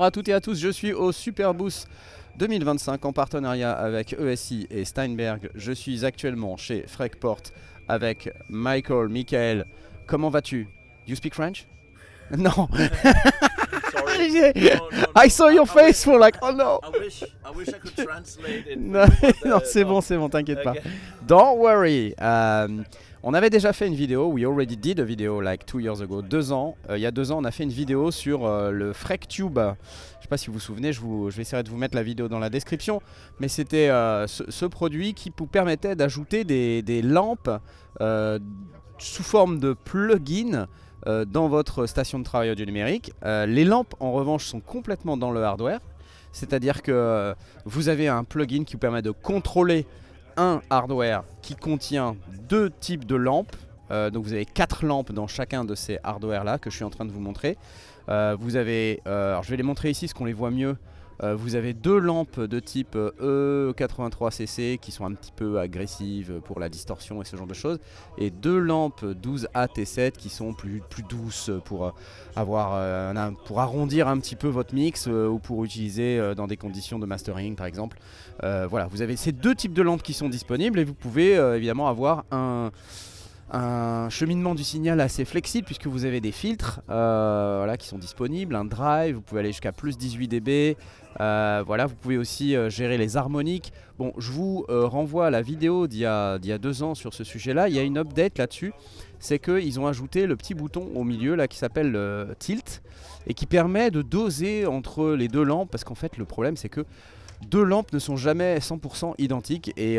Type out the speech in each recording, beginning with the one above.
bonjour à toutes et à tous, je suis au Superboost 2025 en partenariat avec ESI et Steinberg. Je suis actuellement chez Freckport avec Michael. Comment vas-tu? You speak French? Non. I saw your face for like, oh no. I wish I could translate it. Non, non c'est bon, t'inquiète pas. Don't worry. On avait déjà fait une vidéo, we already did a video like 2 years ago, 2 ans. Il y a 2 ans, on a fait une vidéo sur le FreckTube. Je ne sais pas si vous vous souvenez, je vais essayer de vous mettre la vidéo dans la description. Mais c'était ce produit qui vous permettait d'ajouter des lampes sous forme de plugin dans votre station de travail audio numérique. Les lampes en revanche sont complètement dans le hardware. C'est-à-dire que vous avez un plugin qui vous permet de contrôler un hardware qui contient 2 types de lampes. Donc vous avez 4 lampes dans chacun de ces hardware là que je suis en train de vous montrer. Vous avez, alors je vais les montrer ici parce qu'on les voit mieux. Vous avez 2 lampes de type E83cc qui sont un petit peu agressives pour la distorsion et ce genre de choses, et 2 lampes 12AT7 qui sont plus douces pour pour arrondir un petit peu votre mix ou pour utiliser dans des conditions de mastering par exemple. Voilà, vous avez ces 2 types de lampes qui sont disponibles et vous pouvez évidemment avoir un cheminement du signal assez flexible puisque vous avez des filtres voilà, qui sont disponibles, un drive, vous pouvez aller jusqu'à plus 18 dB. Voilà, vous pouvez aussi gérer les harmoniques. Bon, je vous renvoie à la vidéo d'il y a 2 ans sur ce sujet là. Il y a une update là-dessus, c'est qu'ils ont ajouté le petit bouton au milieu là qui s'appelle tilt et qui permet de doser entre les 2 lampes, parce qu'en fait le problème c'est que 2 lampes ne sont jamais 100% identiques et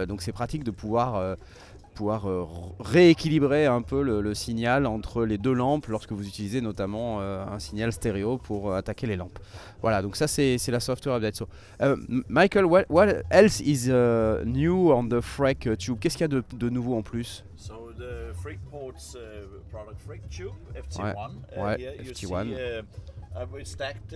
donc c'est pratique de pouvoir rééquilibrer un peu le signal entre les 2 lampes lorsque vous utilisez notamment un signal stéréo pour attaquer les lampes. Voilà, donc ça c'est la software update. So, Michael, what else is new on the FreckTube? Qu'est-ce qu'il y a de nouveau en plus? So the Freckport's product FreckTube FT1. Ouais, Here you FT1. see, we stacked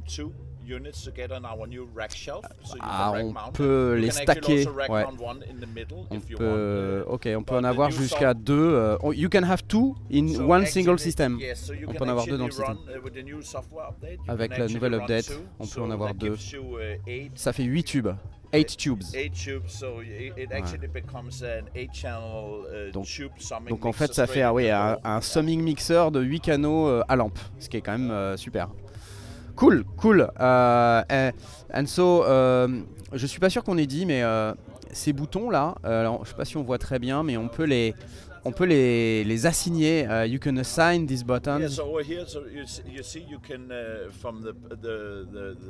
2 units together on our new rack shelf, so you Ah, can rack on mount peut it. les You can actually stacker. also rack Ouais. mount one in the middle On if you peut, want. ok, on peut but en the avoir new jusqu'à 2. You can have 2 in So one actually, single system. yes, so you On can peut en avoir 2 dans le actually système. run, with the new software update, you Avec can la actually nouvelle run update, 2, on peut so en avoir that 2. gives you, 8 Ça fait 8 tubes. 8 tubes. 8 tubes, so it actually becomes an 8-channel tube summing Donc en mixer fait ça fait straight oui, in the un bowl. summing mixer de 8 canaux à lampe, ce qui est quand même super. Cool. And so, je suis pas sûr qu'on ait dit, mais ces boutons là, alors, je sais pas si on voit très bien, mais on peut les assigner. You can assign these buttons. Yeah, so over here, so you see, you can from the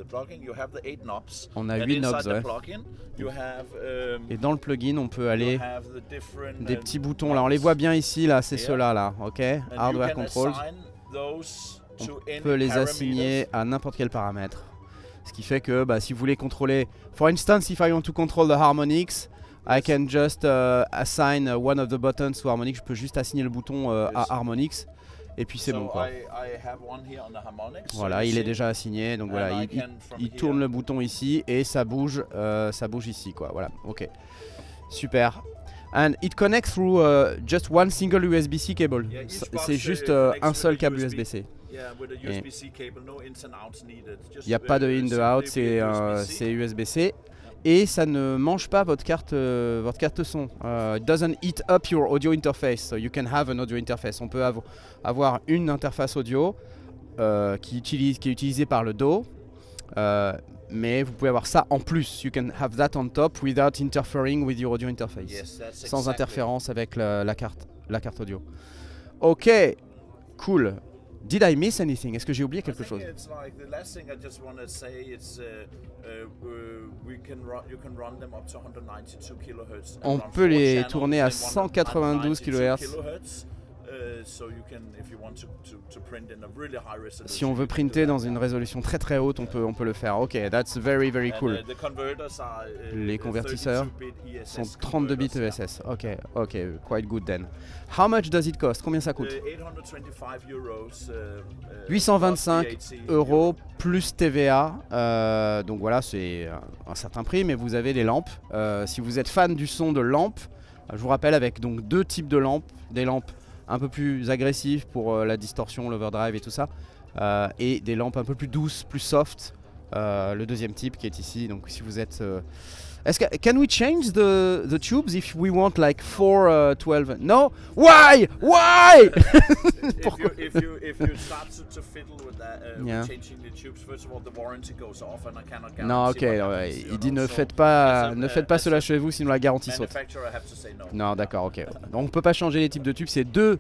plugin, you have the 8 knobs. On a And 8 knobs, inside ouais. the plugin, you have Et dans le plugin, on peut you aller have the different, des petits boutons. Là, on les voit bien ici. Là, c'est ceux-là, là. Ok. and Hardware you can controls. assign those to On any peut les parameters. assigner à n'importe quel paramètre. Ce qui fait que si vous voulez contrôler, for instance, if I want to control the harmonics, I can just assign one of the buttons to harmonics. Je peux juste assigner le bouton à harmonics et puis c'est So bon quoi. I have one here on the harmonics. So Voilà, you il est see, déjà assigné. Donc and voilà, I can from il here- tourne le bouton ici et ça bouge ici quoi. Voilà, ok, super. And it connects through just one single USB-C cable. Yeah, each C'est box, juste connects un with seul a câble USB. USB-C. Yeah, with a USB-C cable, no ins and outs needed. Il n'y a pas de in, de out, c'est USB-C. Et ça ne mange pas votre carte son. It doesn't eat up your audio interface, so you can have an audio interface. On peut avoir une interface audio qui est utilisée par le DAW, mais vous pouvez avoir ça en plus. You can have that on top without interfering with your audio interface. Yes, that's Sans exactly. interférence avec la carte audio. Ok, cool. Did I miss anything? Est-ce que j'ai oublié quelque chose? It's like the last thing I just want to say is you can run them up to 192 kHz. On peut les tourner à 192 kHz. So you can, if you want to print in a really high resolution. Si on veut printer dans une résolution très très haute, on peut le faire. Ok, that's very cool. The converters are, Les convertisseurs 32-bit ESS sont 32 bits converters, ESS. Ok, quite good then. How much does it cost? Combien ça coûte? 825 euros. 825 plus VAT, euros plus TVA. Donc voilà, c'est un certain prix, mais vous avez des lampes. Si vous êtes fan du son de lampes, je vous rappelle avec donc 2 types de lampes, des lampes un peu plus agressives pour la distorsion, l'overdrive et tout ça, et des lampes un peu plus douces, plus soft. Le deuxième type qui est ici. Donc si vous êtes... Est-ce que can we change the tubes if we want like 4 12? No? Why? Why? If you start to fiddle with that, with changing the tubes, first of all the warranty goes off and I cannot guarantee. Non, ok, ouais. Il dit ne faites pas cela chez vous sinon la garantie saute. Non, d'accord, ok. Donc on peut pas changer les types de tubes, c'est deux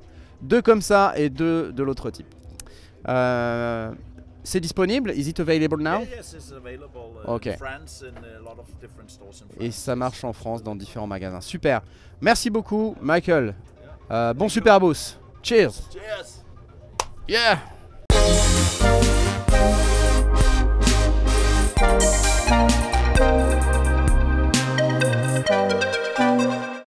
comme ça et deux de l'autre type. C'est disponible? Is it available now? Yes, it's available okay. In France and a lot of different stores in France. Et ça marche en France dans différents magasins. Super. Merci beaucoup, Michael. Bon Super Boss. Cheers. Cheers. Yeah.